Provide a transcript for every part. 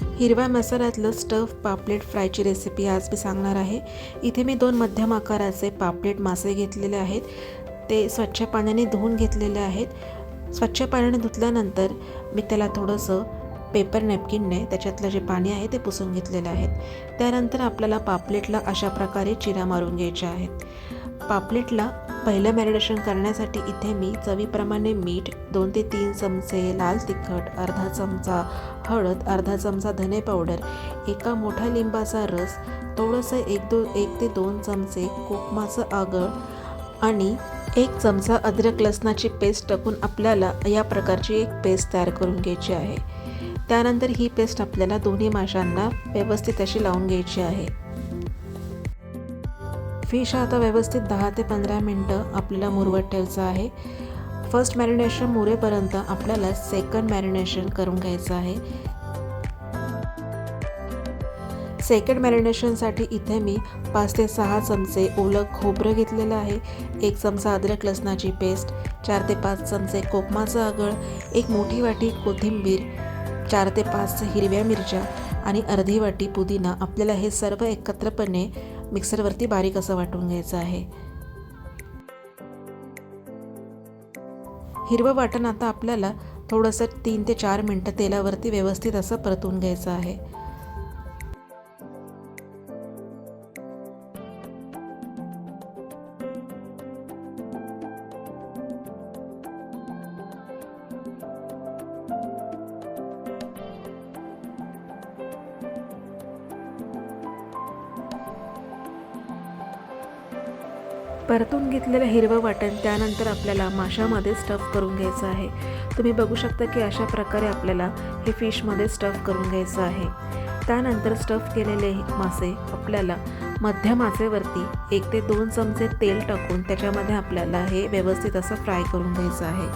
हिरव्या मसाल्यातलं स्टफ पापलेट फ्रायची रेसिपी आज मी सांगणार आहे। इथे मी 2 मध्यम आकाराचे पापलेट मासे घेतलेले आहेत। ते स्वच्छ पाण्याने धुवून घेतलेले आहेत। स्वच्छ पाण्याने धुतल्यानंतर मी त्याला थोडंसं पेपर नॅपकिनने त्याच्यातलं जे पाणी आहे ते पुसून घेतलेलं आहे। त्यानंतर आपल्याला पापलेटला अशा प्रकारे चिरा मारून घ्यायच्या आहेत। पापलेटला पहिलं मॅरिनेशन करण्यासाठी इथे मी चवीप्रमाणे मीठ, 2 ते 3 चमचे लाल तिखट, अर्धा चमचा हळद, अर्धा चमचा धने पावडर, एका मोठ्या लिंबाचा रस, थोडंसं 1 ते 2 चमचे कोकमाचं आगळ आणि 1 चमचा अद्रक लसणाची पेस्ट टाकून आपल्याला या प्रकारची एक पेस्ट तयार करून घ्यायची आहे। त्यानंतर ही पेस्ट आपल्याला दोन्ही माशांना व्यवस्थित अशी लावून घ्यायची आहे। फिश आता व्यवस्थित 10 ते 15 मिनटं आपल्याला मुरवत ठेवायचं आहे। फर्स्ट मॅरिनेशन मुरेपर्यंत आपल्याला सेकंड मॅरिनेशन करून घ्यायचं आहे। सेकंड मॅरिनेशनसाठी इथे मी 5 ते 6 चमचे ओलं खोबरं घेतलेलं आहे, 1 चमचा अद्रक लसणाची पेस्ट, 4 ते 5 चमचे कोकमाचं आगळ, 1 मोठी वाटी कोथिंबीर, 4 ते 5 हिरव्या मिरच्या आणि अर्धी वाटी पुदिना आपल्याला हे सर्व एकत्रपणे मिक्सरवरती बारीक असं वाटून घ्यायचं आहे। हिरवं वाटण आता आपल्याला थोडंसं 3 ते 4 मिनटं तेलावरती व्यवस्थित असं परतून घ्यायचं आहे। परतून घेतलेलं हिरवं वाटण त्यानंतर आपल्याला माशामध्ये स्टफ करून घ्यायचं आहे। तुम्ही बघू शकता की अशा प्रकारे आपल्याला हे फिशमध्ये स्टफ करून घ्यायचं आहे। त्यानंतर स्टफ केलेले मासे आपल्याला मध्यम आचेवरती 1 ते 2 चमचे तेल टाकून त्याच्यामध्ये आपल्याला हे व्यवस्थित असं फ्राय करून घ्यायचं आहे।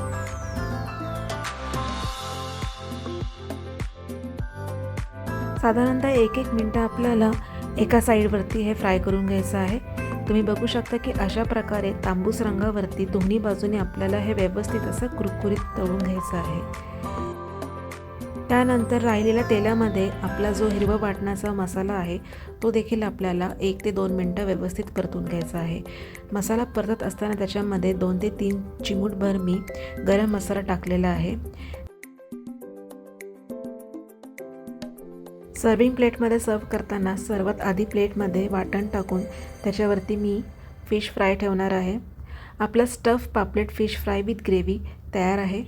साधारणतः 1-1 मिनटं आपल्याला एका साईडवरती हे फ्राय करून घ्यायचं आहे। तुम्ही बघू शकता की अशा प्रकारे तांबूस रंगावरती दोन्ही बाजूने आपल्याला हे व्यवस्थित असं कुरकुरीत तळून घ्यायचं आहे। त्यानंतर राहिलेल्या तेलामध्ये आपला जो हिरवा वाटणाचा मसाला आहे तो देखील आपल्याला 1 ते 2 मिनटं व्यवस्थित परतून घ्यायचा आहे। मसाला परतत असताना त्याच्यामध्ये 2 ते 3 चिमूटभर मी गरम मसाला टाकलेला आहे। सर्विंग प्लेटमध्ये सर्व करताना सर्वात आधी प्लेटमध्ये वाटण टाकून त्याच्यावरती मी फिश फ्राय ठेवणार आहे। आपला स्टफ पापलेट फिश फ्राय विथ ग्रेव्ही तयार आहे।